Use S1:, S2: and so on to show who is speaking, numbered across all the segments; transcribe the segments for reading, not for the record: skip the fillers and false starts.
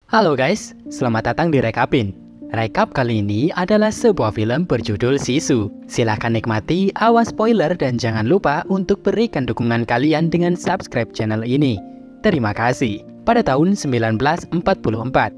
S1: Halo guys, selamat datang di Rekapin. Rekap kali ini adalah sebuah film berjudul Sisu. Silahkan nikmati, awas spoiler dan jangan lupa untuk berikan dukungan kalian dengan subscribe channel ini. Terima kasih. Pada tahun 1944,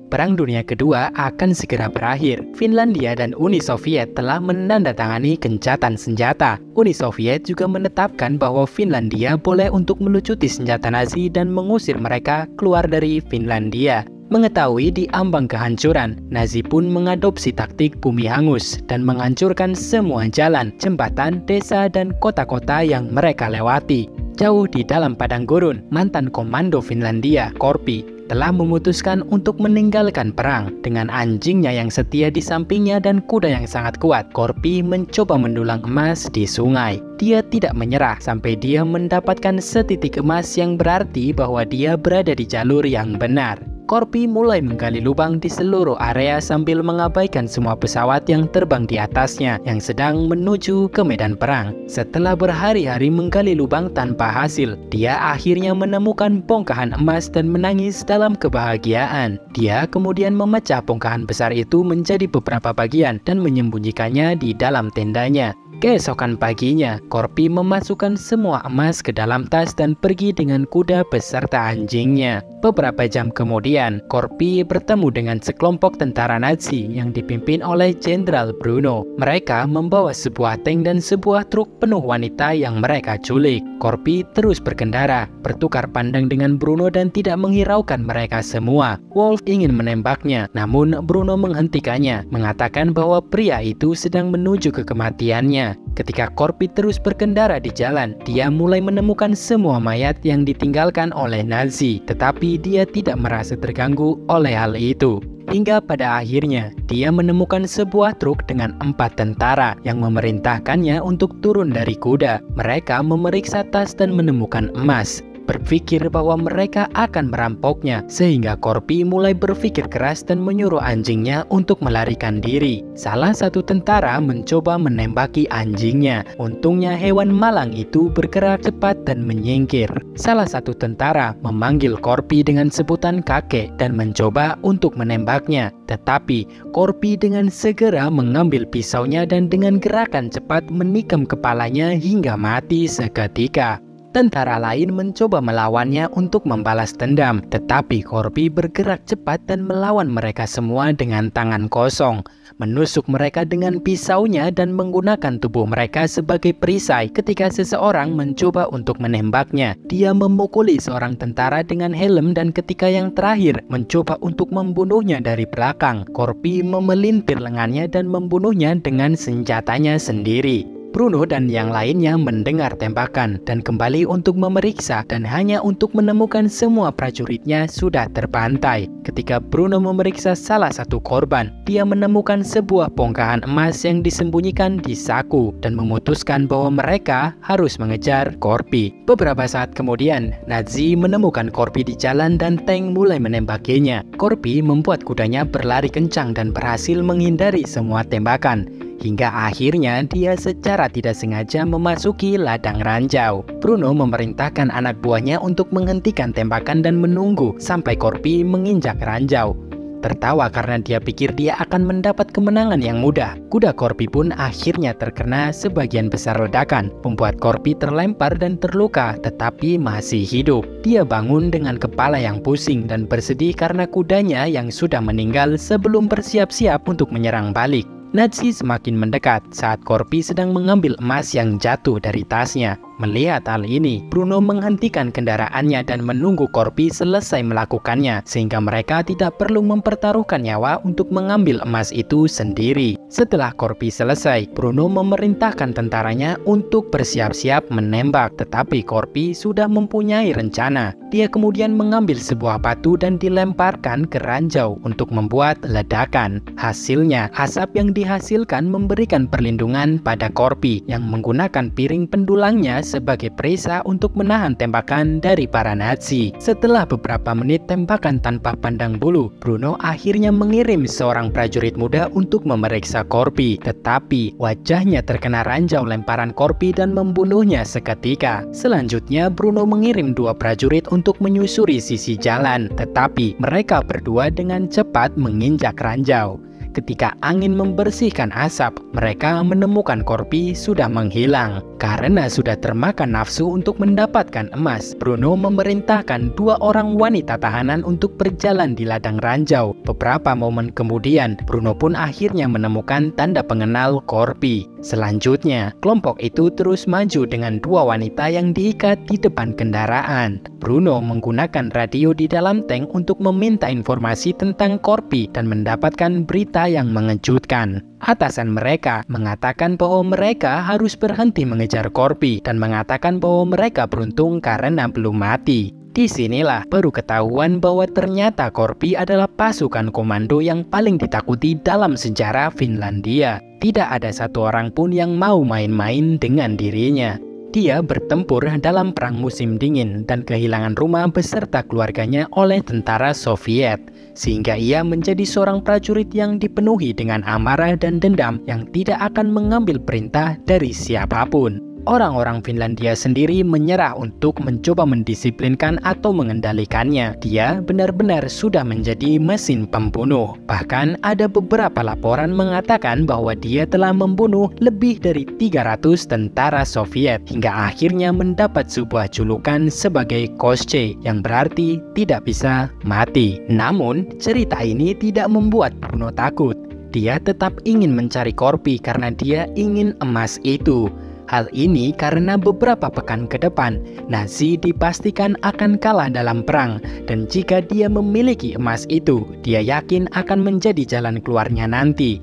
S1: Perang Dunia Kedua akan segera berakhir. Finlandia dan Uni Soviet telah menandatangani gencatan senjata. Uni Soviet juga menetapkan bahwa Finlandia boleh untuk melucuti senjata Nazi dan mengusir mereka keluar dari Finlandia. Mengetahui di ambang kehancuran, Nazi pun mengadopsi taktik bumi hangus dan menghancurkan semua jalan, jembatan, desa, dan kota-kota yang mereka lewati. Jauh di dalam padang gurun, mantan komando Finlandia, Korpi, telah memutuskan untuk meninggalkan perang. Dengan anjingnya yang setia di sampingnya dan kuda yang sangat kuat, Korpi mencoba mendulang emas di sungai. Dia tidak menyerah sampai dia mendapatkan setitik emas yang berarti bahwa dia berada di jalur yang benar. Korpi mulai menggali lubang di seluruh area sambil mengabaikan semua pesawat yang terbang di atasnya yang sedang menuju ke medan perang. Setelah berhari-hari menggali lubang tanpa hasil, dia akhirnya menemukan bongkahan emas dan menangis dalam kebahagiaan. Dia kemudian memecah bongkahan besar itu menjadi beberapa bagian dan menyembunyikannya di dalam tendanya. Keesokan paginya, Korpi memasukkan semua emas ke dalam tas dan pergi dengan kuda beserta anjingnya. Beberapa jam kemudian, Korpi bertemu dengan sekelompok tentara Nazi yang dipimpin oleh Jenderal Bruno. Mereka membawa sebuah tank dan sebuah truk penuh wanita yang mereka culik. Korpi terus berkendara, bertukar pandang dengan Bruno dan tidak menghiraukan mereka semua. Wolf ingin menembaknya, namun Bruno menghentikannya, mengatakan bahwa pria itu sedang menuju ke kematiannya. Ketika Korpi terus berkendara di jalan, dia mulai menemukan semua mayat yang ditinggalkan oleh Nazi, tetapi dia tidak merasa terganggu oleh hal itu. Hingga pada akhirnya, dia menemukan sebuah truk dengan 4 tentara yang memerintahkannya untuk turun dari kuda. Mereka memeriksa tas dan menemukan emas. Berpikir bahwa mereka akan merampoknya, sehingga Korpi mulai berpikir keras dan menyuruh anjingnya untuk melarikan diri. Salah satu tentara mencoba menembaki anjingnya. Untungnya hewan malang itu bergerak cepat dan menyingkir. Salah satu tentara memanggil Korpi dengan sebutan kakek dan mencoba untuk menembaknya. Tetapi Korpi dengan segera mengambil pisaunya dan dengan gerakan cepat menikam kepalanya hingga mati seketika. Tentara lain mencoba melawannya untuk membalas dendam, tetapi Korpi bergerak cepat dan melawan mereka semua dengan tangan kosong, menusuk mereka dengan pisaunya dan menggunakan tubuh mereka sebagai perisai. Ketika seseorang mencoba untuk menembaknya, dia memukuli seorang tentara dengan helm dan ketika yang terakhir mencoba untuk membunuhnya dari belakang, Korpi memelintir lengannya dan membunuhnya dengan senjatanya sendiri. Bruno dan yang lainnya mendengar tembakan dan kembali untuk memeriksa dan hanya untuk menemukan semua prajuritnya sudah terbantai. Ketika Bruno memeriksa salah satu korban, dia menemukan sebuah bongkahan emas yang disembunyikan di saku dan memutuskan bahwa mereka harus mengejar Korpi. Beberapa saat kemudian, Nazi menemukan Korpi di jalan dan tank mulai menembakinya. Korpi membuat kudanya berlari kencang dan berhasil menghindari semua tembakan. Hingga akhirnya dia secara tidak sengaja memasuki ladang ranjau. Bruno memerintahkan anak buahnya untuk menghentikan tembakan dan menunggu sampai Korpi menginjak ranjau. Tertawa karena dia pikir dia akan mendapat kemenangan yang mudah. Kuda Korpi pun akhirnya terkena sebagian besar ledakan, membuat Korpi terlempar dan terluka tetapi masih hidup. Dia bangun dengan kepala yang pusing dan bersedih karena kudanya yang sudah meninggal sebelum bersiap-siap untuk menyerang balik. Nazi semakin mendekat saat Korpi sedang mengambil emas yang jatuh dari tasnya. Melihat hal ini, Bruno menghentikan kendaraannya dan menunggu Korpi selesai melakukannya, sehingga mereka tidak perlu mempertaruhkan nyawa untuk mengambil emas itu sendiri. Setelah Korpi selesai, Bruno memerintahkan tentaranya untuk bersiap-siap menembak, tetapi Korpi sudah mempunyai rencana. Dia kemudian mengambil sebuah batu dan dilemparkan ke ranjau untuk membuat ledakan. Hasilnya, asap yang dihasilkan memberikan perlindungan pada Korpi yang menggunakan piring pendulangnya sebagai perisai untuk menahan tembakan dari para Nazi. Setelah beberapa menit tembakan tanpa pandang bulu, Bruno akhirnya mengirim seorang prajurit muda untuk memeriksa Corpi. Tetapi wajahnya terkena ranjau lemparan Corpi dan membunuhnya seketika. Selanjutnya Bruno mengirim 2 prajurit untuk menyusuri sisi jalan, tetapi mereka berdua dengan cepat menginjak ranjau. Ketika angin membersihkan asap, mereka menemukan Corpi sudah menghilang. Karena sudah termakan nafsu untuk mendapatkan emas, Bruno memerintahkan 2 orang wanita tahanan untuk berjalan di ladang ranjau. Beberapa momen kemudian, Bruno pun akhirnya menemukan tanda pengenal Corpi. Selanjutnya, kelompok itu terus maju dengan 2 wanita yang diikat di depan kendaraan. Bruno menggunakan radio di dalam tank untuk meminta informasi tentang Corpi dan mendapatkan berita yang mengejutkan. Atasan mereka mengatakan bahwa mereka harus berhenti mengejar Corpi dan mengatakan bahwa mereka beruntung karena belum mati. Disinilah baru ketahuan bahwa ternyata Corpi adalah pasukan komando yang paling ditakuti dalam sejarah Finlandia. Tidak ada satu orang pun yang mau main-main dengan dirinya. Dia bertempur dalam perang musim dingin dan kehilangan rumah beserta keluarganya oleh tentara Soviet, sehingga ia menjadi seorang prajurit yang dipenuhi dengan amarah dan dendam yang tidak akan mengambil perintah dari siapapun. Orang-orang Finlandia sendiri menyerah untuk mencoba mendisiplinkan atau mengendalikannya. Dia benar-benar sudah menjadi mesin pembunuh. Bahkan ada beberapa laporan mengatakan bahwa dia telah membunuh lebih dari 300 tentara Soviet hingga akhirnya mendapat sebuah julukan sebagai Koschei yang berarti tidak bisa mati. Namun, cerita ini tidak membuat Bruno takut. Dia tetap ingin mencari Corpi karena dia ingin emas itu. Hal ini karena beberapa pekan ke depan, Nazi dipastikan akan kalah dalam perang, dan jika dia memiliki emas itu, dia yakin akan menjadi jalan keluarnya nanti.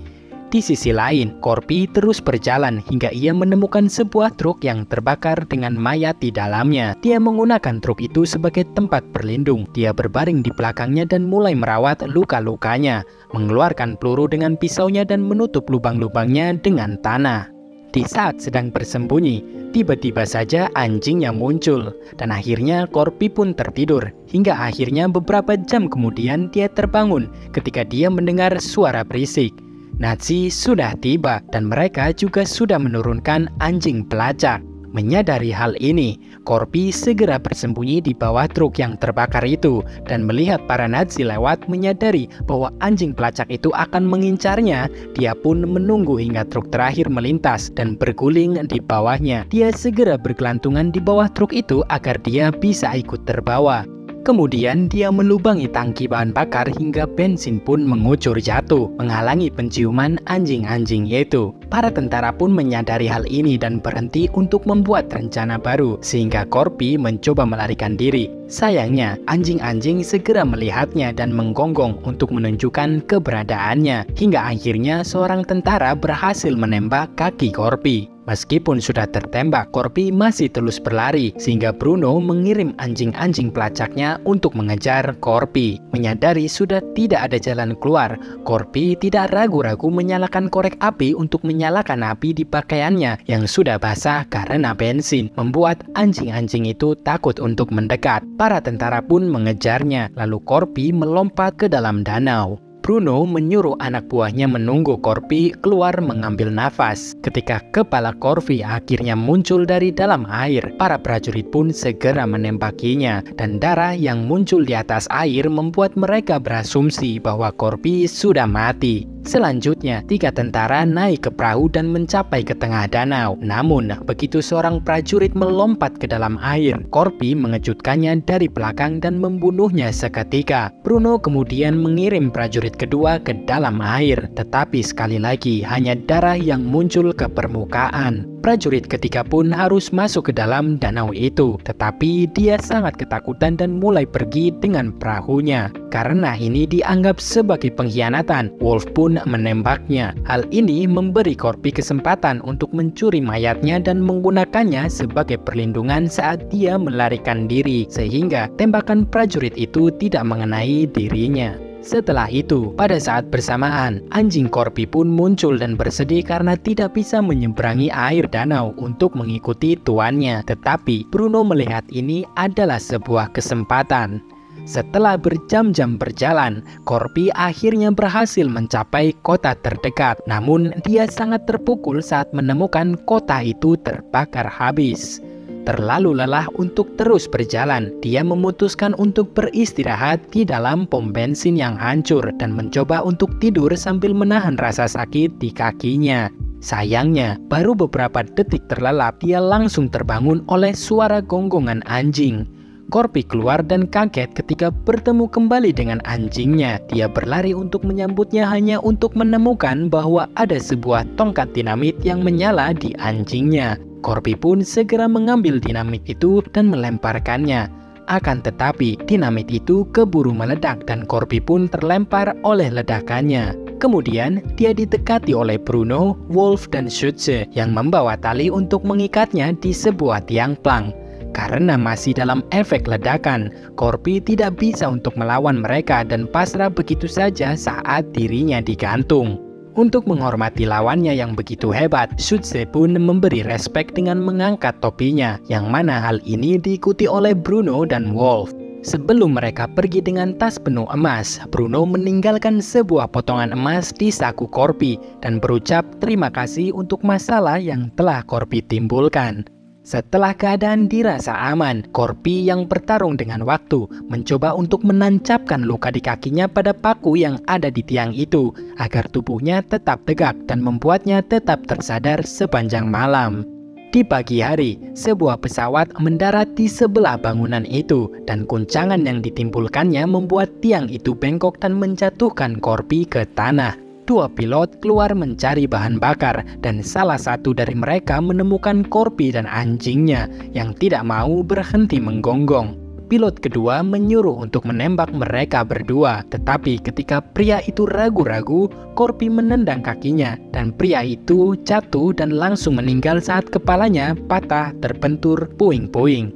S1: Di sisi lain, Corpi terus berjalan hingga ia menemukan sebuah truk yang terbakar dengan mayat di dalamnya. Dia menggunakan truk itu sebagai tempat berlindung. Dia berbaring di belakangnya dan mulai merawat luka-lukanya, mengeluarkan peluru dengan pisaunya dan menutup lubang-lubangnya dengan tanah. Di saat sedang bersembunyi, tiba-tiba saja anjingnya muncul, dan akhirnya Corpi pun tertidur. Hingga akhirnya beberapa jam kemudian dia terbangun ketika dia mendengar suara berisik. Nazi sudah tiba dan mereka juga sudah menurunkan anjing pelacak. Menyadari hal ini, Corpi segera bersembunyi di bawah truk yang terbakar itu dan melihat para Nazi lewat. Menyadari bahwa anjing pelacak itu akan mengincarnya, dia pun menunggu hingga truk terakhir melintas dan berguling di bawahnya. Dia segera bergelantungan di bawah truk itu agar dia bisa ikut terbawa. Kemudian dia melubangi tangki bahan bakar hingga bensin pun mengucur jatuh, menghalangi penciuman anjing-anjing itu. Para tentara pun menyadari hal ini dan berhenti untuk membuat rencana baru, sehingga Corpi mencoba melarikan diri. Sayangnya, anjing-anjing segera melihatnya dan menggonggong untuk menunjukkan keberadaannya, hingga akhirnya seorang tentara berhasil menembak kaki Corpi. Meskipun sudah tertembak, Corpi masih terus berlari, sehingga Bruno mengirim anjing-anjing pelacaknya untuk mengejar Corpi. Menyadari sudah tidak ada jalan keluar, Corpi tidak ragu-ragu menyalakan korek api untuk menyalakan api di pakaiannya yang sudah basah karena bensin, membuat anjing-anjing itu takut untuk mendekat. Para tentara pun mengejarnya, lalu Corpi melompat ke dalam danau. Bruno menyuruh anak buahnya menunggu Corpi keluar mengambil nafas. Ketika kepala Corpi akhirnya muncul dari dalam air, para prajurit pun segera menembakinya, dan darah yang muncul di atas air membuat mereka berasumsi bahwa Corpi sudah mati. Selanjutnya, 3 tentara naik ke perahu dan mencapai ke tengah danau. Namun, begitu seorang prajurit melompat ke dalam air, Corpi mengejutkannya dari belakang dan membunuhnya seketika. Bruno kemudian mengirim prajurit kedua ke dalam air, tetapi sekali lagi hanya darah yang muncul ke permukaan. Prajurit ketiga pun harus masuk ke dalam danau itu, tetapi dia sangat ketakutan dan mulai pergi dengan perahunya. Karena ini dianggap sebagai pengkhianatan, Wolf pun menembaknya. Hal ini memberi Corpi kesempatan untuk mencuri mayatnya dan menggunakannya sebagai perlindungan saat dia melarikan diri, sehingga tembakan prajurit itu tidak mengenai dirinya. Setelah itu, pada saat bersamaan, anjing Corby pun muncul dan bersedih karena tidak bisa menyeberangi air danau untuk mengikuti tuannya. Tetapi Bruno melihat ini adalah sebuah kesempatan. Setelah berjam-jam berjalan, Corby akhirnya berhasil mencapai kota terdekat. Namun, dia sangat terpukul saat menemukan kota itu terbakar habis. Terlalu lelah untuk terus berjalan, dia memutuskan untuk beristirahat di dalam pom bensin yang hancur dan mencoba untuk tidur sambil menahan rasa sakit di kakinya. Sayangnya, baru beberapa detik terlelap, dia langsung terbangun oleh suara gonggongan anjing. Corby keluar dan kaget ketika bertemu kembali dengan anjingnya. Dia berlari untuk menyambutnya hanya untuk menemukan bahwa ada sebuah tongkat dinamit yang menyala di anjingnya. Corby pun segera mengambil dinamit itu dan melemparkannya. Akan tetapi, dinamit itu keburu meledak dan Corby pun terlempar oleh ledakannya. Kemudian, dia ditekati oleh Bruno, Wolf, dan Schütze yang membawa tali untuk mengikatnya di sebuah tiang plank. Karena masih dalam efek ledakan, Corby tidak bisa untuk melawan mereka dan pasrah begitu saja saat dirinya digantung. Untuk menghormati lawannya yang begitu hebat, Schütze pun memberi respek dengan mengangkat topinya, yang mana hal ini diikuti oleh Bruno dan Wolf. Sebelum mereka pergi dengan tas penuh emas, Bruno meninggalkan sebuah potongan emas di saku Corby dan berucap terima kasih untuk masalah yang telah Corby timbulkan. Setelah keadaan dirasa aman, Corby yang bertarung dengan waktu mencoba untuk menancapkan luka di kakinya pada paku yang ada di tiang itu agar tubuhnya tetap tegak dan membuatnya tetap tersadar sepanjang malam. Di pagi hari, sebuah pesawat mendarat di sebelah bangunan itu dan guncangan yang ditimbulkannya membuat tiang itu bengkok dan menjatuhkan Corby ke tanah. Dua pilot keluar mencari bahan bakar dan salah satu dari mereka menemukan Corby dan anjingnya yang tidak mau berhenti menggonggong. Pilot kedua menyuruh untuk menembak mereka berdua, tetapi ketika pria itu ragu-ragu, Corby menendang kakinya dan pria itu jatuh dan langsung meninggal saat kepalanya patah terbentur puing-puing.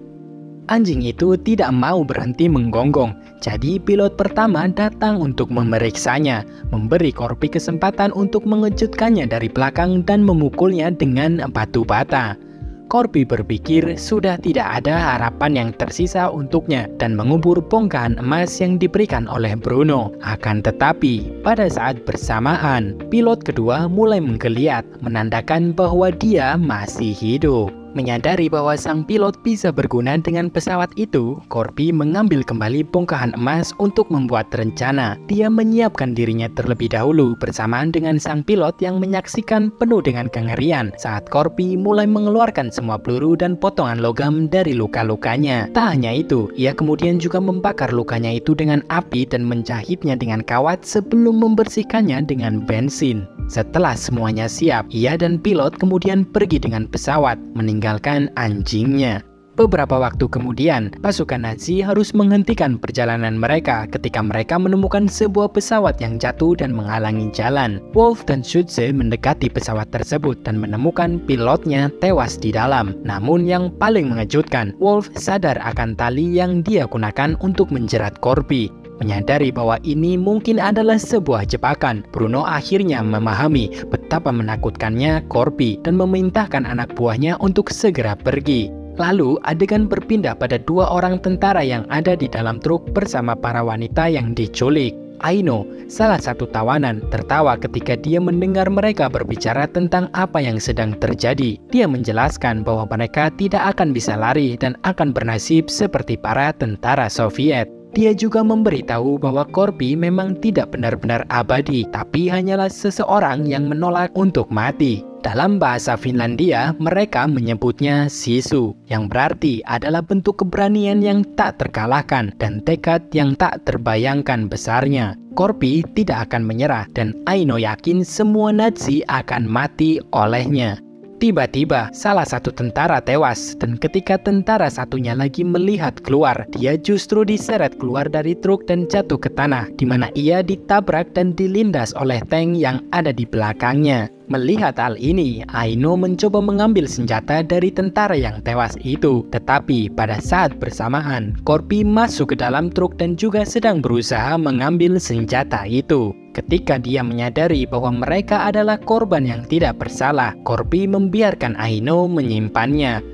S1: Anjing itu tidak mau berhenti menggonggong, jadi pilot pertama datang untuk memeriksanya, memberi Corby kesempatan untuk mengejutkannya dari belakang dan memukulnya dengan batu bata. Corby berpikir sudah tidak ada harapan yang tersisa untuknya dan mengubur bongkahan emas yang diberikan oleh Bruno. Akan tetapi, pada saat bersamaan, pilot kedua mulai menggeliat, menandakan bahwa dia masih hidup. Menyadari bahwa sang pilot bisa berguna dengan pesawat itu, Corby mengambil kembali bongkahan emas untuk membuat rencana. Dia menyiapkan dirinya terlebih dahulu bersamaan dengan sang pilot yang menyaksikan penuh dengan kengerian saat Corby mulai mengeluarkan semua peluru dan potongan logam dari luka-lukanya. Tak hanya itu, ia kemudian juga membakar lukanya itu dengan api dan menjahitnya dengan kawat sebelum membersihkannya dengan bensin. Setelah semuanya siap, ia dan pilot kemudian pergi dengan pesawat, meninggalkan anjingnya. Beberapa waktu kemudian, pasukan Nazi harus menghentikan perjalanan mereka ketika mereka menemukan sebuah pesawat yang jatuh dan menghalangi jalan. Wolf dan Schütze mendekati pesawat tersebut dan menemukan pilotnya tewas di dalam. Namun yang paling mengejutkan, Wolf sadar akan tali yang dia gunakan untuk menjerat Corby. Menyadari bahwa ini mungkin adalah sebuah jebakan, Bruno akhirnya memahami betapa menakutkannya Corby dan memerintahkan anak buahnya untuk segera pergi. Lalu adegan berpindah pada dua orang tentara yang ada di dalam truk bersama para wanita yang diculik. Aino, salah satu tawanan, tertawa ketika dia mendengar mereka berbicara tentang apa yang sedang terjadi. Dia menjelaskan bahwa mereka tidak akan bisa lari dan akan bernasib seperti para tentara Soviet. Dia juga memberitahu bahwa Corby memang tidak benar-benar abadi, tapi hanyalah seseorang yang menolak untuk mati. Dalam bahasa Finlandia, mereka menyebutnya sisu, yang berarti adalah bentuk keberanian yang tak terkalahkan dan tekad yang tak terbayangkan besarnya. Corby tidak akan menyerah dan Aino yakin semua Nazi akan mati olehnya. Tiba-tiba, salah satu tentara tewas, dan ketika tentara satunya lagi melihat keluar, dia justru diseret keluar dari truk dan jatuh ke tanah, di mana ia ditabrak dan dilindas oleh tank yang ada di belakangnya. Melihat hal ini, Aino mencoba mengambil senjata dari tentara yang tewas itu. Tetapi pada saat bersamaan, Corby masuk ke dalam truk dan juga sedang berusaha mengambil senjata itu. Ketika dia menyadari bahwa mereka adalah korban yang tidak bersalah, Corby membiarkan Aino menyimpannya.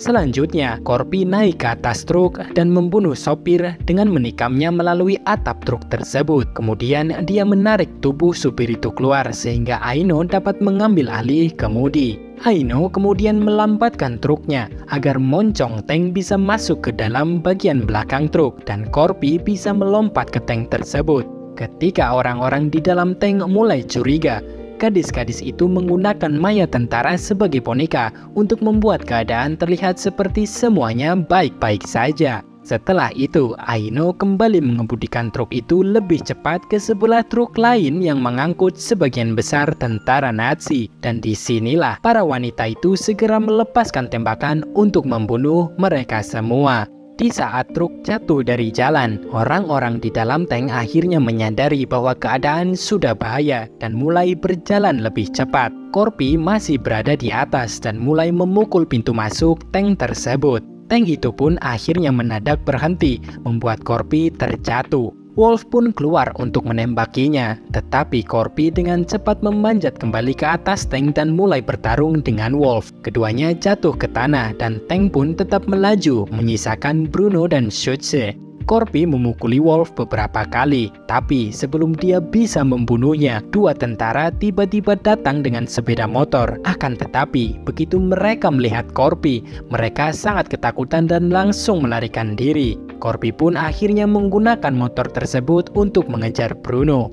S1: Selanjutnya, Corby naik ke atas truk dan membunuh sopir dengan menikamnya melalui atap truk tersebut. Kemudian dia menarik tubuh supir itu keluar sehingga Aino dapat mengambil alih kemudi. Aino kemudian melambatkan truknya agar moncong tank bisa masuk ke dalam bagian belakang truk dan Corby bisa melompat ke tank tersebut. Ketika orang-orang di dalam tank mulai curiga, gadis-gadis itu menggunakan mayat tentara sebagai boneka untuk membuat keadaan terlihat seperti semuanya baik-baik saja. Setelah itu, Aino kembali mengemudikan truk itu lebih cepat ke sebelah truk lain yang mengangkut sebagian besar tentara Nazi. Dan disinilah para wanita itu segera melepaskan tembakan untuk membunuh mereka semua. Di saat truk jatuh dari jalan, orang-orang di dalam tank akhirnya menyadari bahwa keadaan sudah bahaya dan mulai berjalan lebih cepat. Corby masih berada di atas dan mulai memukul pintu masuk tank tersebut. Tank itu pun akhirnya mendadak berhenti, membuat Corby terjatuh. Wolf pun keluar untuk menembakinya, tetapi Corby dengan cepat memanjat kembali ke atas tank dan mulai bertarung dengan Wolf. Keduanya jatuh ke tanah dan tank pun tetap melaju, menyisakan Bruno dan Schulze. Corby memukuli Wolf beberapa kali, tapi sebelum dia bisa membunuhnya, dua tentara tiba-tiba datang dengan sepeda motor. Akan tetapi, begitu mereka melihat Corby, mereka sangat ketakutan dan langsung melarikan diri. Corby pun akhirnya menggunakan motor tersebut untuk mengejar Bruno.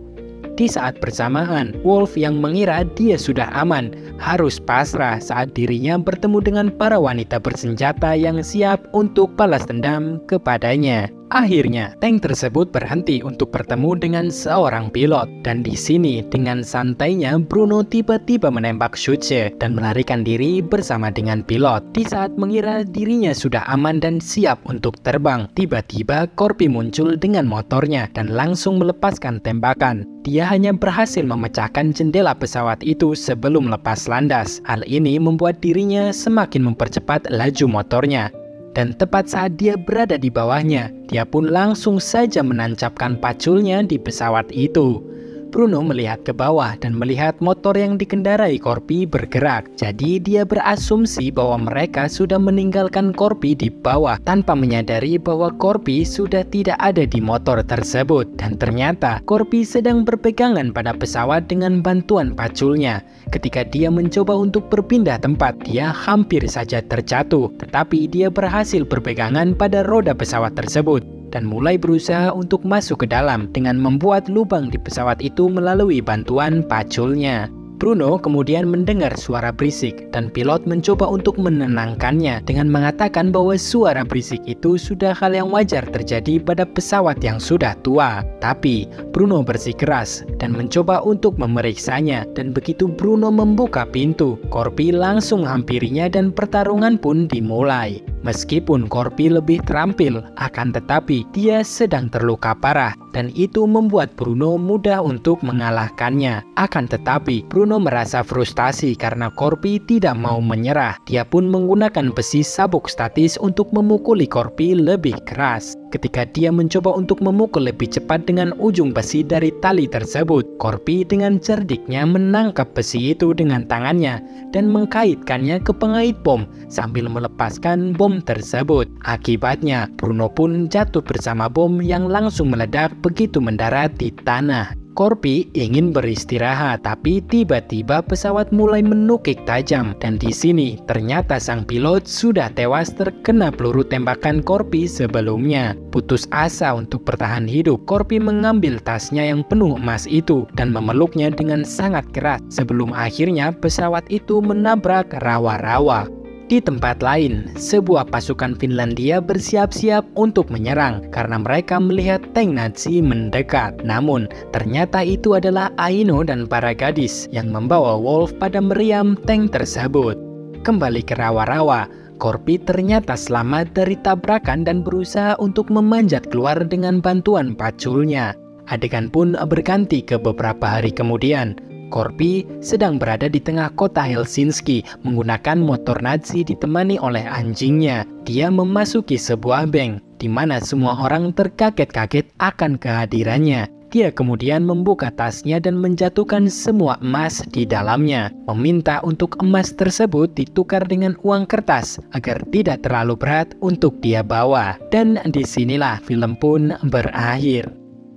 S1: Di saat bersamaan, Wolf yang mengira dia sudah aman harus pasrah saat dirinya bertemu dengan para wanita bersenjata yang siap untuk balas dendam kepadanya. Akhirnya, tank tersebut berhenti untuk bertemu dengan seorang pilot. Dan di sini, dengan santainya, Bruno tiba-tiba menembak Schulze dan melarikan diri bersama dengan pilot. Di saat mengira dirinya sudah aman dan siap untuk terbang, tiba-tiba Corby muncul dengan motornya dan langsung melepaskan tembakan. Dia hanya berhasil memecahkan jendela pesawat itu sebelum lepas landas. Hal ini membuat dirinya semakin mempercepat laju motornya. Dan tepat saat dia berada di bawahnya, dia pun langsung saja menancapkan paculnya di pesawat itu. Bruno melihat ke bawah dan melihat motor yang dikendarai Corby bergerak. Jadi dia berasumsi bahwa mereka sudah meninggalkan Corby di bawah tanpa menyadari bahwa Corby sudah tidak ada di motor tersebut. Dan ternyata Corby sedang berpegangan pada pesawat dengan bantuan paculnya. Ketika dia mencoba untuk berpindah tempat, dia hampir saja terjatuh. Tetapi dia berhasil berpegangan pada roda pesawat tersebut dan mulai berusaha untuk masuk ke dalam dengan membuat lubang di pesawat itu melalui bantuan paculnya. Bruno kemudian mendengar suara berisik dan pilot mencoba untuk menenangkannya dengan mengatakan bahwa suara berisik itu sudah hal yang wajar terjadi pada pesawat yang sudah tua. Tapi Bruno bersikeras dan mencoba untuk memeriksanya, dan begitu Bruno membuka pintu, Corby langsung menghampirinya dan pertarungan pun dimulai. Meskipun Corby lebih terampil, akan tetapi dia sedang terluka parah dan itu membuat Bruno mudah untuk mengalahkannya. Akan tetapi Bruno merasa frustasi karena Corby tidak mau menyerah. Dia pun menggunakan besi sabuk statis untuk memukuli Corby lebih keras. Ketika dia mencoba untuk memukul lebih cepat dengan ujung besi dari tali tersebut, Corby dengan cerdiknya menangkap besi itu dengan tangannya dan mengkaitkannya ke pengait bom sambil melepaskan bom tersebut. Akibatnya, Bruno pun jatuh bersama bom yang langsung meledak begitu mendarat di tanah. Corby ingin beristirahat, tapi tiba-tiba pesawat mulai menukik tajam dan di sini ternyata sang pilot sudah tewas terkena peluru tembakan Corby sebelumnya. Putus asa untuk bertahan hidup, Corby mengambil tasnya yang penuh emas itu dan memeluknya dengan sangat keras sebelum akhirnya pesawat itu menabrak rawa-rawa. Di tempat lain, sebuah pasukan Finlandia bersiap-siap untuk menyerang karena mereka melihat tank Nazi mendekat. Namun, ternyata itu adalah Aino dan para gadis yang membawa Wolf pada meriam tank tersebut. kembali ke rawa-rawa. Corby ternyata selamat dari tabrakan dan berusaha untuk memanjat keluar dengan bantuan paculnya. Adegan pun berganti ke beberapa hari kemudian. Corby sedang berada di tengah kota Helsinki menggunakan motor Nazi ditemani oleh anjingnya. Dia memasuki sebuah bank, di mana semua orang terkaget-kaget akan kehadirannya. Dia kemudian membuka tasnya dan menjatuhkan semua emas di dalamnya, meminta untuk emas tersebut ditukar dengan uang kertas agar tidak terlalu berat untuk dia bawa. Dan disinilah film pun berakhir.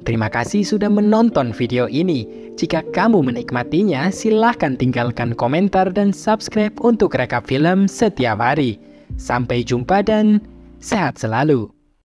S1: Terima kasih sudah menonton video ini. Jika kamu menikmatinya, silahkan tinggalkan komentar dan subscribe untuk rekap film setiap hari. Sampai jumpa dan sehat selalu.